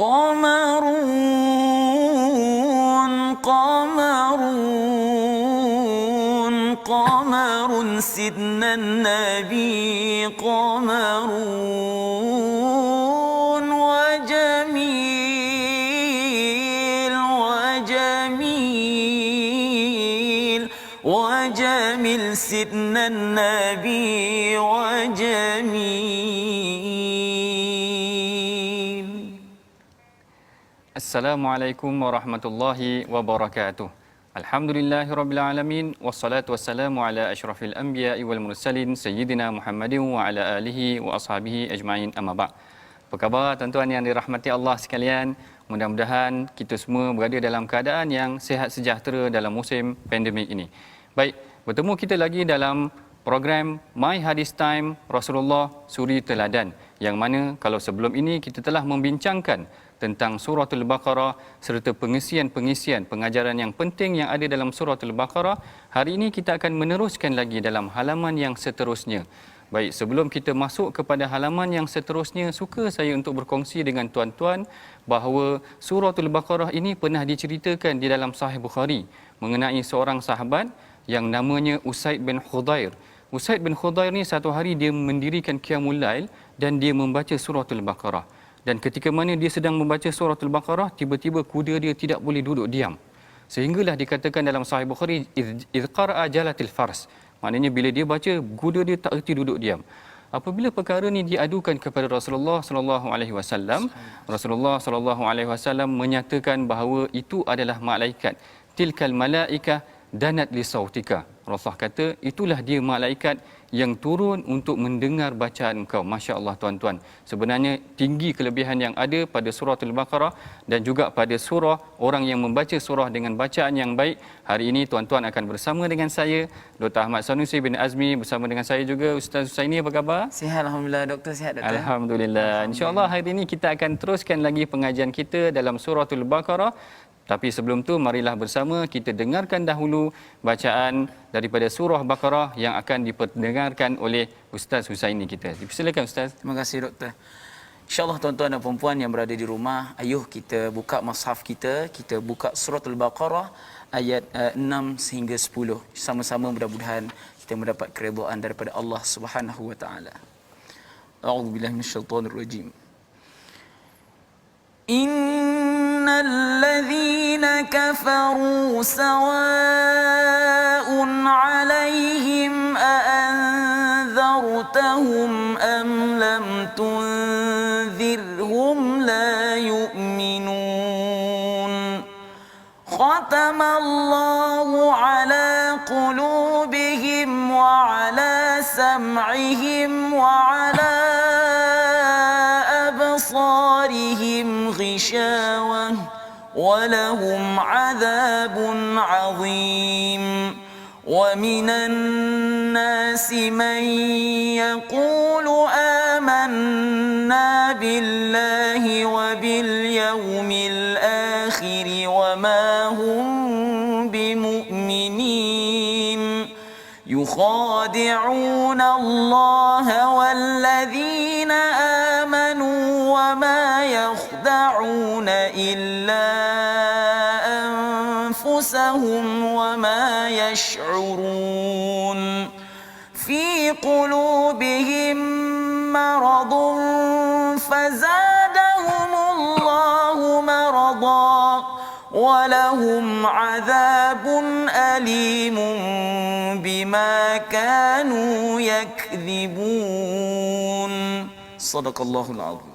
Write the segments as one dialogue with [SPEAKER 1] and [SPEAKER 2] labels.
[SPEAKER 1] قمرون قمرون قمر سيدنا النبي قمرون وجميل وجميل وجميل سيدنا النبي وجميل.
[SPEAKER 2] Assalamualaikum warahmatullahi wabarakatuh. Alhamdulillahirabbil alamin wassalatu wassalamu ala asyrafil anbiya'i wal mursalin sayyidina Muhammadin wa ala alihi wa ashabihi ajmain, amma ba'd. Apa khabar tuan-tuan yang dirahmati Allah sekalian? Mudah-mudahan kita semua berada dalam keadaan yang sihat sejahtera dalam musim pandemik ini. Baik, bertemu kita lagi dalam program My Hadis Time Rasulullah Suri Teladan, yang mana kalau sebelum ini kita telah membincangkan tentang Suratul Baqarah serta pengisian-pengisian pengajaran yang penting yang ada dalam Suratul Baqarah. Hari ini kita akan meneruskan lagi dalam halaman yang seterusnya. Baik, sebelum kita masuk kepada halaman yang seterusnya, suka saya untuk berkongsi dengan tuan-tuan bahawa Suratul Baqarah ini pernah diceritakan di dalam Sahih Bukhari mengenai seorang sahabat yang namanya Usaid bin Khudair. Usaid bin Khudair ni satu hari dia mendirikan Qiyamul Lail dan dia membaca Suratul Baqarah. Dan ketika mana dia sedang membaca Suratul Baqarah, tiba-tiba kuda dia tidak boleh duduk diam. Sehinggalah dikatakan dalam Sahih Bukhari, idh qara'a jalatil fars. Maknanya bila dia baca, kuda dia tak erti duduk diam. Apabila perkara ni diadukan kepada Rasulullah sallallahu alaihi wasallam, Rasulullah sallallahu alaihi wasallam menyatakan bahawa itu adalah malaikat. Tilkal malaikah danat li sautika. Rasulullah kata itulah dia malaikat yang turun untuk mendengar bacaan engkau. Masya-Allah tuan-tuan. Sebenarnya tinggi kelebihan yang ada pada Suratul Baqarah dan juga pada surah orang yang membaca surah dengan bacaan yang baik. Hari ini tuan-tuan akan bersama dengan saya Dr. Ahmad Sanusi bin Azmi, bersama dengan saya juga Ustaz Husaini. Apa khabar?
[SPEAKER 1] Sihat alhamdulillah doktor, sihat doktor.
[SPEAKER 2] Alhamdulillah. Insya-Allah hari ini kita akan teruskan lagi pengajian kita dalam Suratul Baqarah. Tapi sebelum tu marilah bersama kita dengarkan dahulu bacaan daripada surah Baqarah yang akan diperdengarkan oleh Ustaz Husaini kita. Silakan Ustaz.
[SPEAKER 1] Terima kasih doktor. InsyaAllah tuan-tuan dan puan-puan yang berada di rumah, ayuh kita buka mushaf kita, kita buka Suratul Baqarah ayat 6 sehingga 10. Sama-sama mudah-mudahan kita mendapat keredaan daripada Allah Subhanahu wa taala. A'udzubillahi minasyaitonir rajim. الذين كفروا سواء عليهم أأنذرتهم أم لم تنذرهم لا يؤمنون ختم الله على قلوبهم وعلى سمعهم وعلى أبصارهم غشاوة ولهم عذاب عظيم ومن الناس من يقول آمنا بالله وباليوم الآخر وما هم بمؤمنين يخادعون الله والذين آمنوا وما يخدعون إلا أنفسهم وما يشعرون في قلوبهم مرض فزادهم الله مرضا ولهم عذاب أليم بما كانوا يكذبون صدق الله العظيم.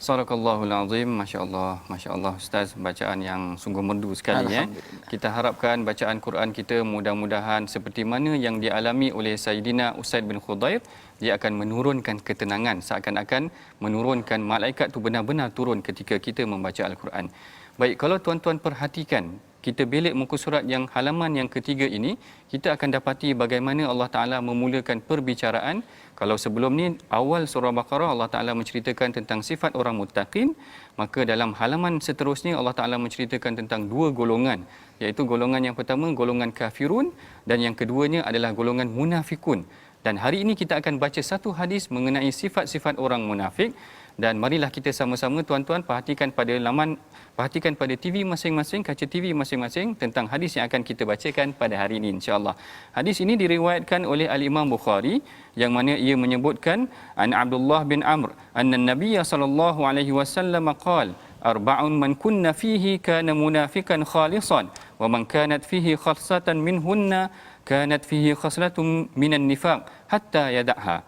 [SPEAKER 2] Sadaqallahul azim. Masya-Allah, masya-Allah Ustaz, bacaan yang sungguh merdu sekali ya. Kita harapkan bacaan Quran kita mudah-mudahan seperti mana yang dialami oleh Sayyidina Usaid bin Khudair, dia akan menurunkan ketenangan, seakan-akan menurunkan malaikat tu benar-benar turun ketika kita membaca Al-Quran. Baik, kalau tuan-tuan perhatikan kita belik muka surat yang halaman yang ketiga ini, kita akan dapati bagaimana Allah Ta'ala memulakan perbicaraan. Kalau sebelum ni awal surah Baqarah Allah Ta'ala menceritakan tentang sifat orang muttaqin, maka dalam halaman seterusnya Allah Ta'ala menceritakan tentang dua golongan, iaitu golongan yang pertama golongan kafirun dan yang keduanya adalah golongan munafikun. Dan hari ini kita akan baca satu hadis mengenai sifat-sifat orang munafik. Dan marilah kita sama-sama tuan-tuan perhatikan pada TV masing-masing, kaca TV masing-masing tentang hadis yang akan kita bacakan pada hari ini insya-Allah. Hadis ini diriwayatkan oleh Al-Imam Bukhari yang mana ia menyebutkan an Abdullah bin Amr anna Nabiy sallallahu alaihi wasallam qala arba'un man kunna fihi kana munafiqan khalisan wa man kanat fihi khassatan minhunna kanat fihi khaslatun minan nifaq hatta yad'ha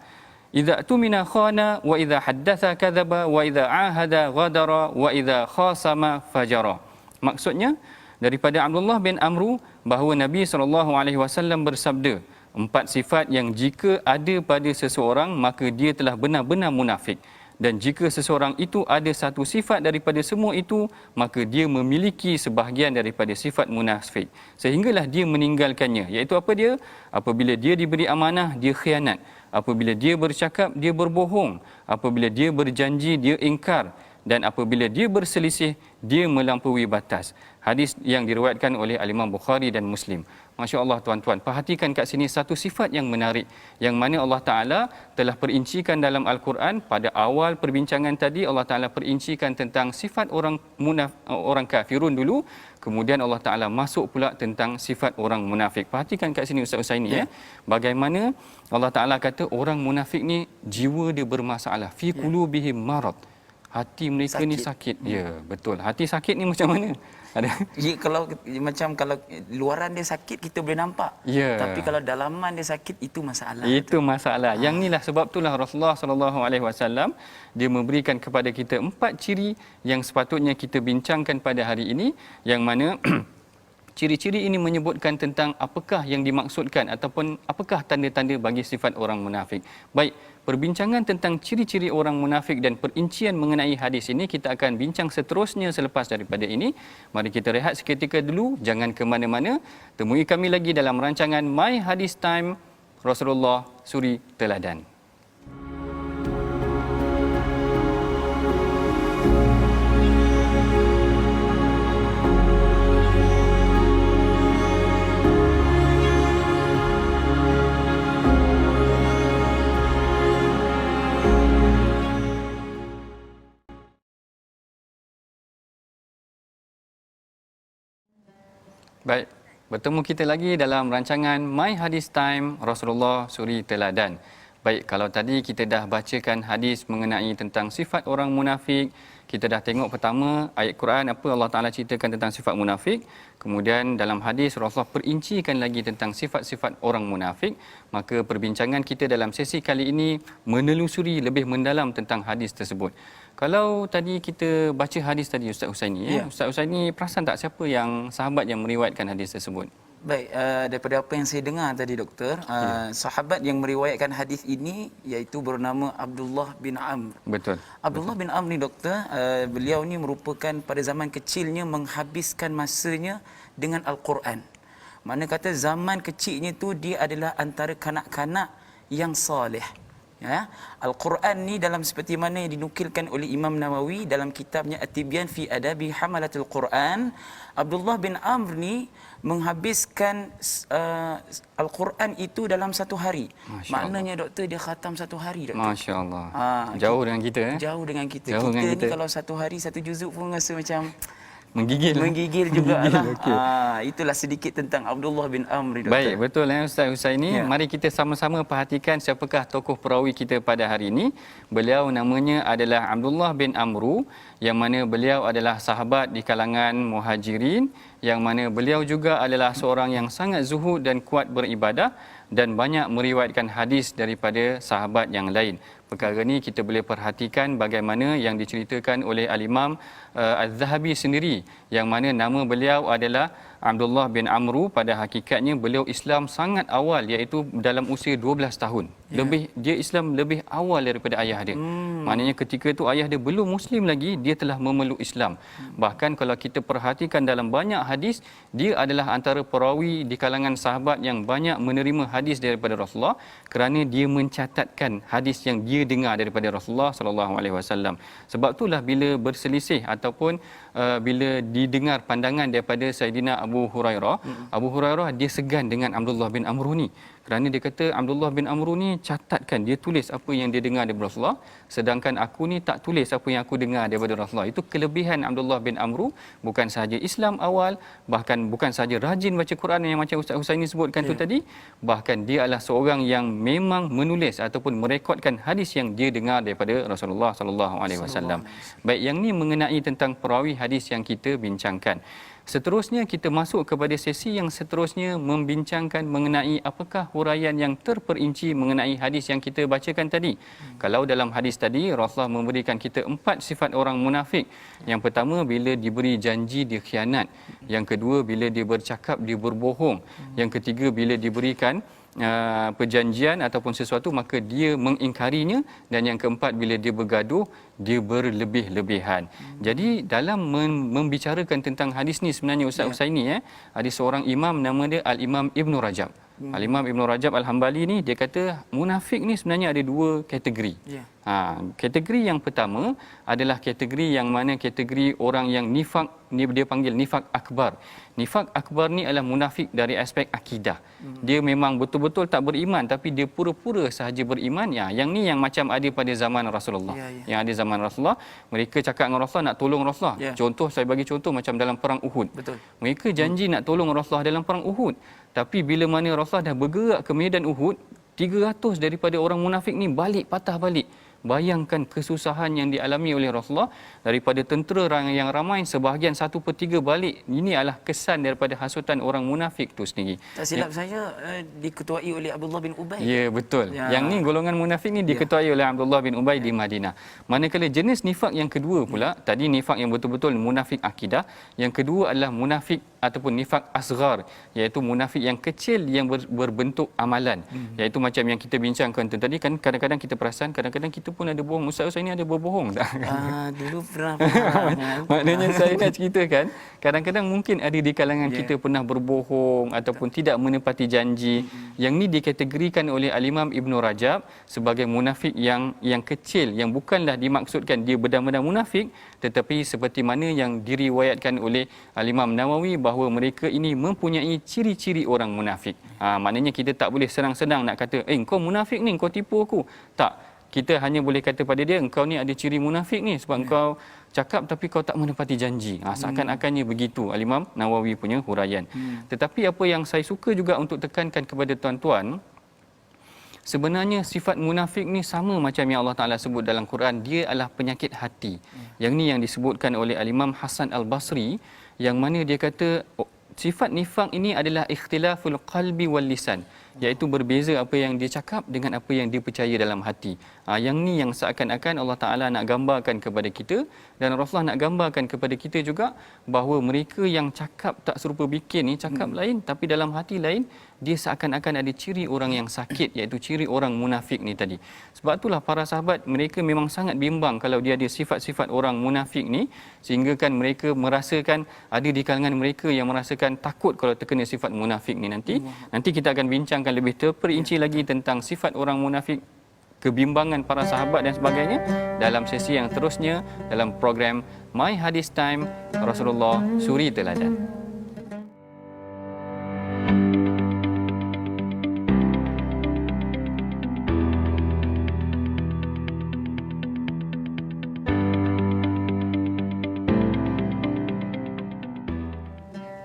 [SPEAKER 2] idza tumina khana wa idza haddatha kadzaba wa idza ahada ghadara wa idza khasama fajara. Maksudnya daripada Abdullah bin Amru bahawa Nabi SAW bersabda, 4 sifat yang jika ada pada seseorang maka dia telah benar-benar munafik, dan jika seseorang itu ada satu sifat daripada semua itu maka dia memiliki sebahagian daripada sifat munafik sehinggalah dia meninggalkannya, iaitu apa dia? Apabila dia diberi amanah dia khianat, apabila dia bercakap dia berbohong, apabila dia berjanji dia ingkar, dan apabila dia berselisih dia melampaui batas. Hadis yang diriwayatkan oleh Al-Imam Bukhari dan Muslim. Masya-Allah tuan-tuan, perhatikan kat sini satu sifat yang menarik yang mana Allah Taala telah perincikan dalam Al-Quran. Pada awal perbincangan tadi Allah Taala perincikan tentang sifat orang kafirun dulu, kemudian Allah Taala masuk pula tentang sifat orang munafik. Perhatikan kat sini Ustaz Husaini ya. Bagaimana Allah Taala kata orang munafik ni jiwa dia bermasalah, fi qulubihim marad. Hati mereka sakit. Ni sakit. Ya, betul. Hati sakit ni macam mana? Ada.
[SPEAKER 1] Ya, kalau luaran dia sakit kita boleh nampak.
[SPEAKER 2] Ya.
[SPEAKER 1] Tapi kalau dalaman dia sakit itu masalah.
[SPEAKER 2] Itu masalah. Yang inilah sebab itulah Rasulullah SAW dia memberikan kepada kita 4 ciri yang sepatutnya kita bincangkan pada hari ini, yang mana ciri-ciri ini menyebutkan tentang apakah yang dimaksudkan ataupun apakah tanda-tanda bagi sifat orang munafik. Baik, perbincangan tentang ciri-ciri orang munafik dan perincian mengenai hadis ini kita akan bincang seterusnya selepas daripada ini. Mari kita rehat seketika dulu, jangan ke mana-mana. Temui kami lagi dalam rancangan My Hadis Time Rasulullah Suri Teladan. Baik, bertemu kita lagi dalam rancangan My Hadis Time Rasulullah Suri Teladan. Baik, kalau tadi kita dah bacakan hadis mengenai tentang sifat orang munafik, kita dah tengok pertama ayat Quran apa Allah Taala ceritakan tentang sifat munafik. Kemudian dalam hadis Rasulullah perincikan lagi tentang sifat-sifat orang munafik. Maka perbincangan kita dalam sesi kali ini menelusuri lebih mendalam tentang hadis tersebut. Kalau tadi kita baca hadis tadi Ustaz Husaini, ya. Ustaz Husaini perasan tak siapa yang sahabat yang meriwayatkan hadis tersebut?
[SPEAKER 1] Baik, daripada apa yang saya dengar tadi doktor, sahabat yang meriwayatkan hadis ini iaitu bernama Abdullah bin Amr.
[SPEAKER 2] Betul.
[SPEAKER 1] Abdullah bin Amr ni doktor, beliau ni merupakan pada zaman kecilnya menghabiskan masanya dengan Al-Quran. Mana kata zaman kecilnya tu dia adalah antara kanak-kanak yang soleh. Ya, Al-Quran ni dalam seperti mana yang dinukilkan oleh Imam Nawawi dalam kitabnya At-Tibyan fi Adabi Hamalatul Quran, Abdullah bin Amr ni menghabiskan Al-Quran itu dalam 1 hari. Maknanya doktor dia khatam 1 hari doktor.
[SPEAKER 2] Masya-Allah. Jauh dengan kita
[SPEAKER 1] Jauh dengan kita.
[SPEAKER 2] Jauh
[SPEAKER 1] kita
[SPEAKER 2] dengan
[SPEAKER 1] ni
[SPEAKER 2] kita.
[SPEAKER 1] kalau 1 hari 1 juzuk pun rasa macam
[SPEAKER 2] menggigil
[SPEAKER 1] jugalah.
[SPEAKER 2] Okay.
[SPEAKER 1] Itulah sedikit tentang Abdullah bin Amr doktor.
[SPEAKER 2] Baik, betul Ustaz Husaini.
[SPEAKER 1] Ya.
[SPEAKER 2] Mari kita sama-sama perhatikan siapakah tokoh perawi kita pada hari ini. Beliau namanya adalah Abdullah bin Amru, yang mana beliau adalah sahabat di kalangan Muhajirin, yang mana beliau juga adalah seorang yang sangat zuhud dan kuat beribadah dan banyak meriwayatkan hadis daripada sahabat yang lain. Perkara ni kita boleh perhatikan bagaimana yang diceritakan oleh Al-Imam Az-Zahabi sendiri, yang mana nama beliau adalah Abdullah bin Amru. Pada hakikatnya beliau Islam sangat awal, iaitu dalam usia 12 tahun. Dia Islam lebih awal daripada ayah dia. Maknanya ketika itu ayah dia belum Muslim lagi, dia telah memeluk Islam. Bahkan kalau kita perhatikan dalam banyak hadis, dia adalah antara perawi di kalangan sahabat yang banyak menerima hadis daripada Rasulullah, kerana dia mencatatkan hadis yang dia dengar daripada Rasulullah SAW. Sebab itulah bila berselisih ataupun bila didengar pandangan daripada Saidina Abu Abu Hurairah. Abu Hurairah dia segan dengan Abdullah bin Amr ni. Kerana dia kata Abdullah bin Amr ni catatkan, dia tulis apa yang dia dengar daripada Rasulullah, sedangkan aku ni tak tulis apa yang aku dengar daripada Rasulullah. Itu kelebihan Abdullah bin Amr, bukan sahaja Islam awal, bahkan bukan sahaja rajin baca Quran yang macam Ustaz Husaini sebutkan tu tadi, bahkan dia adalah seorang yang memang menulis ataupun merekodkan hadis yang dia dengar daripada Rasulullah sallallahu alaihi wasallam. Baik, yang ni mengenai tentang perawi hadis yang kita bincangkan. Seterusnya kita masuk kepada sesi yang seterusnya, membincangkan mengenai apakah huraian yang terperinci mengenai hadis yang kita bacakan tadi. Kalau dalam hadis tadi Rasulullah memberikan kita 4 sifat orang munafik. Yang pertama, bila diberi janji dia khianat. Yang kedua, bila dia bercakap dia berbohong. Yang ketiga, bila diberikan perjanjian ataupun sesuatu maka dia mengingkarinya, dan yang keempat, bila dia bergaduh dia berlebih-lebihan. Jadi dalam membicarakan tentang hadis ni sebenarnya Ustaz Husaini ada seorang imam nama dia Al-Imam Ibn Rajab. Al-Imam Ibn Rajab Al-Hambali ni dia kata munafik ni sebenarnya ada 2 kategori. Kategori yang pertama adalah kategori yang mana kategori orang yang nifak, ni dia panggil nifak akbar. Nifak akbar ni adalah munafik dari aspek akidah. Dia memang betul-betul tak beriman tapi dia pura-pura sahaja beriman. Yang ni yang macam ada pada zaman Rasulullah. Yang ada zaman Rasulullah, mereka cakap dengan Rasulullah nak tolong Rasulullah. Contoh, saya bagi contoh macam dalam perang Uhud.
[SPEAKER 1] Betul.
[SPEAKER 2] Mereka janji nak tolong Rasulullah dalam perang Uhud. Tapi bila mana Rasulullah dah bergerak ke medan Uhud, 300 daripada orang munafik ni balik, patah balik. Bayangkan kesusahan yang dialami oleh Rasulullah. Daripada tentera yang ramai, sebahagian 1/3 balik. Ini adalah kesan daripada hasutan orang munafik tu sendiri.
[SPEAKER 1] Tak silap saya diketuai oleh Abdullah bin Ubay.
[SPEAKER 2] Ya, betul. Yang ni golongan munafik ni diketuai oleh Abdullah bin Ubay di Madinah. Manakala jenis nifak yang kedua pula, tadi nifak yang betul-betul munafik akidah. Yang kedua adalah munafik ataupun nifak asghar, iaitu munafik yang kecil yang berbentuk amalan. Iaitu macam yang kita bincangkan tadi kan, kadang-kadang kita perasan, kadang-kadang kita pun ada bohong. Ustaz ini ada berbohong tak?
[SPEAKER 1] Dulu pernah.
[SPEAKER 2] Maknanya saya nak ceritakan, kadang-kadang mungkin ada di kalangan kita pernah berbohong ataupun tidak menepati janji. Yang ni dikategorikan oleh Al-Imam Ibn Rajab sebagai munafik yang kecil, yang bukanlah dimaksudkan dia benar-benar munafik, tetapi seperti mana yang diriwayatkan oleh Al-Imam Nawawi bahawa mereka ini mempunyai ciri-ciri orang munafik. Maknanya kita tak boleh senang-senang nak kata, kau munafik ni, kau tipu aku. Tak. Kita hanya boleh kata pada dia, engkau ni ada ciri munafik ni sebab engkau cakap tapi kau tak menepati janji. Seakan-akannya begitu Al-Imam Nawawi punya huraian. Tetapi apa yang saya suka juga untuk tekankan kepada tuan-tuan, sebenarnya sifat munafik ni sama macam yang Allah Ta'ala sebut dalam Quran, dia adalah penyakit hati. Yang ni yang disebutkan oleh Al-Imam Hasan Al-Basri, yang mana dia kata sifat nifak ini adalah ikhtilaful qalbi wal lisan, iaitu berbeza apa yang dia cakap dengan apa yang dia percaya dalam hati. Yang ni yang seakan-akan Allah Ta'ala nak gambarkan kepada kita, dan Rasulullah nak gambarkan kepada kita juga, bahawa mereka yang cakap tak serupa bikin ni, cakap lain tapi dalam hati lain, dia seakan-akan ada ciri orang yang sakit, iaitu ciri orang munafik ni tadi. Sebab itulah para sahabat mereka memang sangat bimbang kalau dia ada sifat-sifat orang munafik ni, sehingga kan mereka merasakan, ada di kalangan mereka yang merasakan takut kalau terkena sifat munafik ni nanti. Nanti kita akan bincangkan lebih terperinci lagi tentang sifat orang munafik, kebimbangan para sahabat dan sebagainya dalam sesi yang terusnya dalam program My Hadis Time Rasulullah Suri Teladan.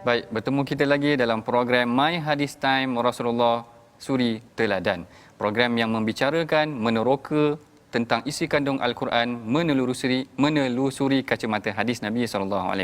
[SPEAKER 2] Baik, bertemu kita lagi dalam program My Hadis Time Rasulullah Suri Teladan. Program yang membicarakan, meneroka tentang isi kandung Al-Quran, menelusuri kacamata hadis Nabi SAW.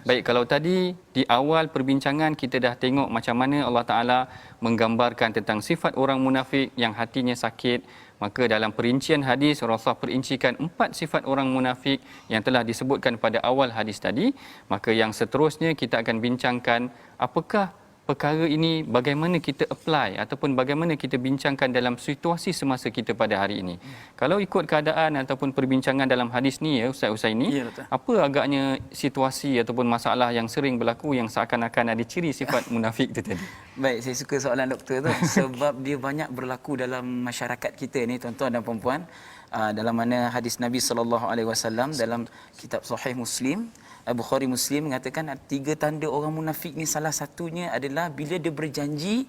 [SPEAKER 2] Baik, kalau tadi di awal perbincangan kita dah tengok macam mana Allah Ta'ala menggambarkan tentang sifat orang munafik yang hatinya sakit, maka dalam perincian hadis Rasulullah perincikan 4 sifat orang munafik yang telah disebutkan pada awal hadis tadi. Maka yang seterusnya kita akan bincangkan apakah perkara ini, bagaimana kita apply ataupun bagaimana kita bincangkan dalam situasi semasa kita pada hari ini. Kalau ikut keadaan ataupun perbincangan dalam hadis ni ya Ustaz Husaini, apa agaknya situasi ataupun masalah yang sering berlaku yang seakan-akan ada ciri sifat munafik itu tadi?
[SPEAKER 1] Baik, saya suka soalan doktor tu sebab dia banyak berlaku dalam masyarakat kita ni tuan-tuan dan puan-puan. dalam mana hadis Nabi sallallahu alaihi wasallam dalam kitab Sahih Muslim, Bukhari Muslim mengatakan 3 tanda orang munafik ni, salah satunya adalah bila dia berjanji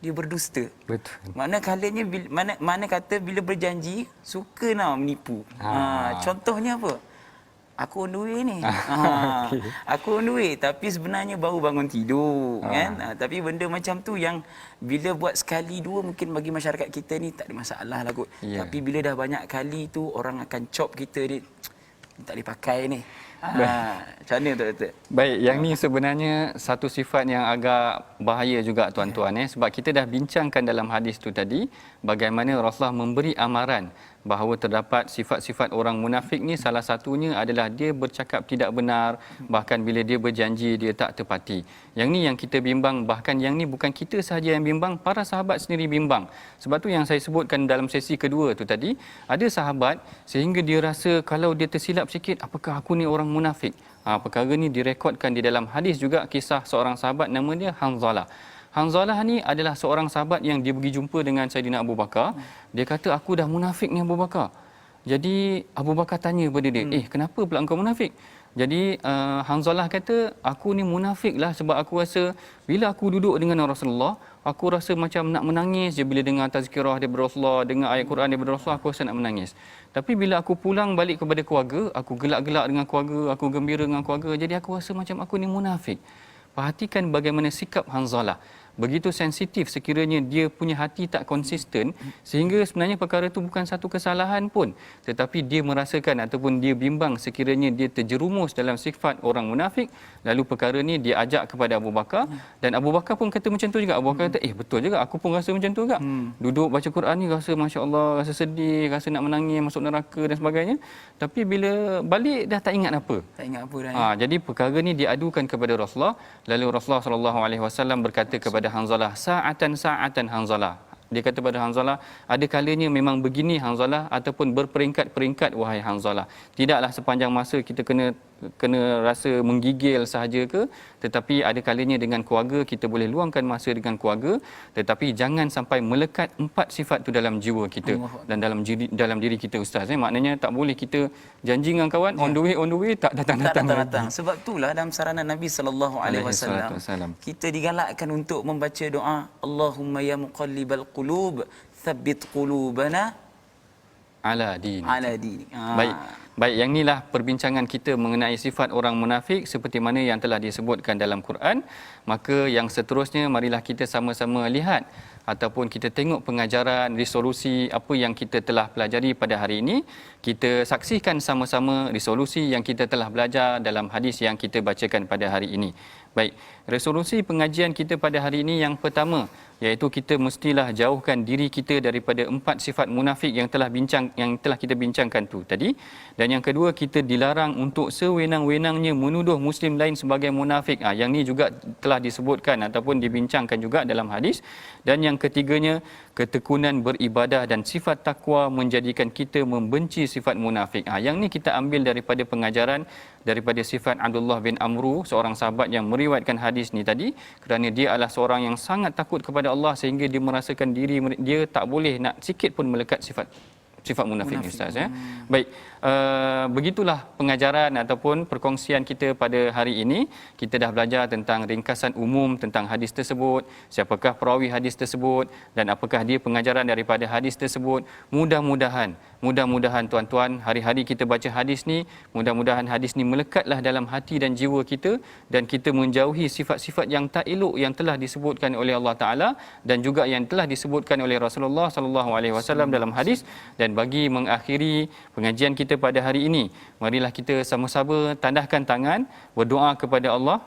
[SPEAKER 1] dia berdusta.
[SPEAKER 2] Betul.
[SPEAKER 1] Mana kalanya mana kata bila berjanji suka nak menipu. Contohnya apa? Aku on the way ni. Okay. Aku on the way tapi sebenarnya baru bangun tidur kan. Tapi benda macam tu yang bila buat sekali dua mungkin bagi masyarakat kita ni tak ada masalah lah kot. Yeah. Tapi bila dah banyak kali tu orang akan cop kita ni tak boleh pakai ni. Macam mana Dr.
[SPEAKER 2] Baik, yang ni sebenarnya satu sifat yang agak bahaya juga tuan-tuan sebab kita dah bincangkan dalam hadis tu tadi bagaimana Rasulullah memberi amaran bahawa terdapat sifat-sifat orang munafik ni, salah satunya adalah dia bercakap tidak benar, bahkan bila dia berjanji dia tak tepati. Yang ni yang kita bimbang, bahkan yang ni bukan kita sahaja yang bimbang, para sahabat sendiri bimbang. Sebab tu yang saya sebutkan dalam sesi kedua tu tadi, ada sahabat sehingga dia rasa kalau dia tersilap sikit, apakah aku ni orang munafik? Perkara ni direkodkan di dalam hadis juga, kisah seorang sahabat nama dia Hanzalah. Hanzalah ni adalah seorang sahabat yang dia pergi jumpa dengan Saidina Abu Bakar. Dia kata, aku dah munafik ni Abu Bakar. Jadi Abu Bakar tanya kepada dia, kenapa pula engkau munafik? Jadi Hanzalah kata, aku ni munafik lah sebab aku rasa bila aku duduk dengan Rasulullah, aku rasa macam nak menangis je bila dengar tazkirah daripada Rasulullah, dengar ayat Quran daripada Rasulullah, aku rasa nak menangis. Tapi bila aku pulang balik kepada keluarga, aku gelak-gelak dengan keluarga, aku gembira dengan keluarga, jadi aku rasa macam aku ni munafik. Perhatikan bagaimana sikap Hanzalah. Begitu sensitif sekiranya dia punya hati tak konsisten, sehingga sebenarnya perkara itu bukan satu kesalahan pun, tetapi dia merasakan ataupun dia bimbang sekiranya dia terjerumus dalam sifat orang munafik. Lalu perkara ni dia ajak kepada Abu Bakar, dan Abu Bakar pun kata macam tu juga. Abu Bakar kata, betul juga, aku pun rasa macam tu juga. Duduk baca Quran ni rasa Masya Allah, rasa sedih, rasa nak menangis, masuk neraka dan sebagainya. Tapi bila balik dah tak ingat apa.
[SPEAKER 1] Tak ingat apa dah.
[SPEAKER 2] Jadi perkara ni diadukan kepada Rasulullah. Lalu Rasulullah SAW berkata kepada Hanzalah, sa'atan Hanzalah. Dia kata pada Hanzalah, ada kalanya memang begini Hanzalah, ataupun berperingkat-peringkat wahai Hanzalah. Tidaklah sepanjang masa kita kena rasa menggigil sahaja ke, tetapi ada kalanya dengan keluarga kita boleh luangkan masa dengan keluarga, tetapi jangan sampai melekat 4 sifat tu dalam jiwa kita dan dalam diri kita ustaz. Maknanya tak boleh kita janji dengan kawan on the way tak datang.
[SPEAKER 1] Sebab itulah dalam saranan Nabi sallallahu alaihi wasallam kita digalakkan untuk membaca doa Allahumma ya muqallibal qulub thabbit qulubana
[SPEAKER 2] ala dini. Baik, yang inilah perbincangan kita mengenai sifat orang munafik seperti mana yang telah disebutkan dalam Quran. Maka yang seterusnya marilah kita sama-sama lihat ataupun kita tengok pengajaran, resolusi apa yang kita telah pelajari pada hari ini. Kita saksikan sama-sama resolusi yang kita telah belajar dalam hadis yang kita bacakan pada hari ini. Baik, resolusi pengajian kita pada hari ini yang pertama, iaitu kita mestilah jauhkan diri kita daripada 4 sifat munafik yang telah kita bincangkan tu tadi. Dan yang kedua, kita dilarang untuk sewenang-wenangnya menuduh muslim lain sebagai munafik. Yang ni juga telah disebutkan ataupun dibincangkan juga dalam hadis. Dan yang ketiganya, ketekunan beribadah dan sifat takwa menjadikan kita membenci sifat munafik. Yang ni kita ambil daripada pengajaran daripada sifat Abdullah bin Amru, seorang sahabat yang meriwayatkan hadis ni tadi, kerana dia adalah seorang yang sangat takut kepada Allah sehingga dia merasakan diri dia tak boleh nak sikit pun melekat sifat munafik ni ustaz Baik, begitulah pengajaran ataupun perkongsian kita pada hari ini. Kita dah belajar tentang ringkasan umum tentang hadis tersebut, siapakah perawi hadis tersebut dan apakah dia pengajaran daripada hadis tersebut. Mudah-mudahan tuan-tuan, hari-hari kita baca hadis ni, mudah-mudahan hadis ni melekatlah dalam hati dan jiwa kita, dan kita menjauhi sifat-sifat yang tak elok yang telah disebutkan oleh Allah Taala dan juga yang telah disebutkan oleh Rasulullah sallallahu alaihi wasallam dalam hadis. Dan bagi mengakhiri pengajian kita pada hari ini, marilah kita sama-sama tandahkan tangan, berdoa kepada Allah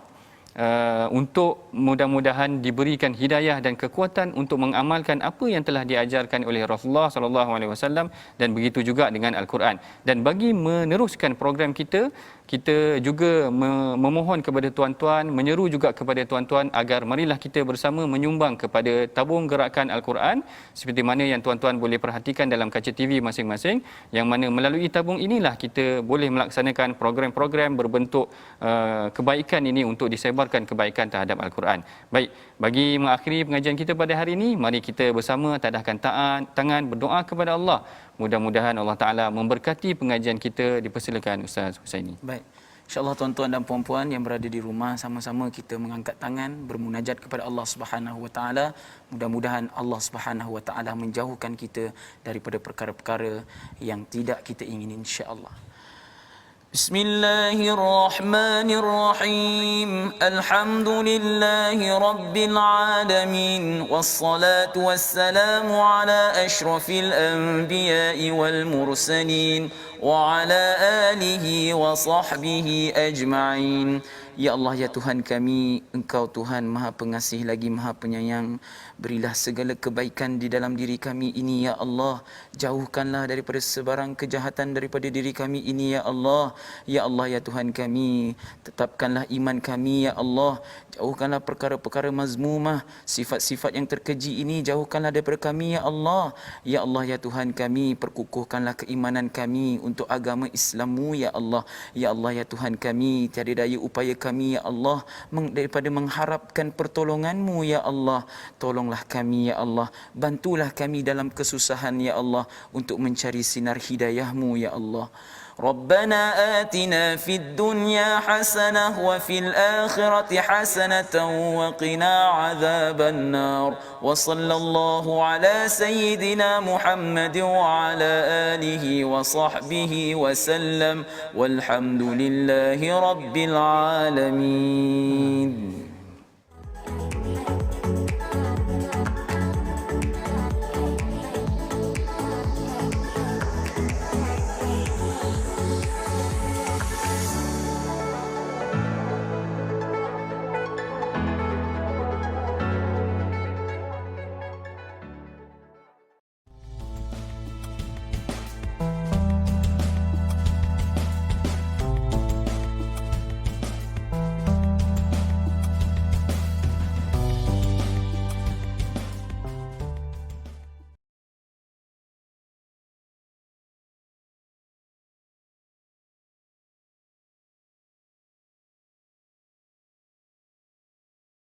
[SPEAKER 2] untuk mudah-mudahan diberikan hidayah dan kekuatan untuk mengamalkan apa yang telah diajarkan oleh Rasulullah sallallahu alaihi wasallam, dan begitu juga dengan Al-Quran. Dan bagi meneruskan program kita juga memohon kepada tuan-tuan, menyeru juga kepada tuan-tuan agar marilah kita bersama menyumbang kepada tabung gerakan Al-Quran, seperti mana yang tuan-tuan boleh perhatikan dalam kaca TV masing-masing, yang mana melalui tabung inilah kita boleh melaksanakan program-program berbentuk kebaikan ini untuk disebar menyebarkan kebaikan terhadap Al-Quran. Baik, bagi mengakhiri pengajian kita pada hari ini, mari kita bersama tadahkan tangan berdoa kepada Allah. Mudah-mudahan Allah Taala memberkati pengajian kita. Dipersilakan Ustaz Husaini.
[SPEAKER 1] Baik. InsyaAllah tuan-tuan dan puan-puan yang berada di rumah, sama-sama kita mengangkat tangan bermunajat kepada Allah Subhanahu Wa Taala. Mudah-mudahan Allah Subhanahu Wa Taala menjauhkan kita daripada perkara-perkara yang tidak kita ingin, insya-Allah. Bismillahirrahmanirrahim. Alhamdulillahi rabbil alamin. Wassalatu wassalamu ala asyrafil anbiya'i wal mursalin wa ala alihi wa sahbihi ajma'in. Ya Allah, ya Tuhan kami, Engkau Tuhan Maha Pengasih lagi Maha Penyayang. Berilah segala kebaikan di dalam diri kami ini, ya Allah. Jauhkanlah daripada sebarang kejahatan daripada diri kami ini, ya Allah. Ya Allah, ya Tuhan kami, tetapkanlah iman kami, ya Allah. Jauhkanlah perkara-perkara mazmumah, sifat-sifat yang terkeji ini jauhkanlah daripada kami, ya Allah. Ya Allah, ya Tuhan kami, perkukuhkanlah keimanan kami untuk agama Islam-Mu, ya Allah. Ya Allah, ya Tuhan kami, tiada daya upaya kami, ya Allah, daripada mengharapkan pertolongan-Mu, ya Allah. Tolonglah kami, ya Allah. Bantulah kami dalam kesusahan, ya Allah, untuk mencari sinar hidayah-Mu, ya Allah. ربنا آتنا في الدنيا حسنة وفي الآخرة حسنة وقنا عذاب النار وصلى الله على سيدنا محمد وعلى آله وصحبه وسلم والحمد لله رب العالمين.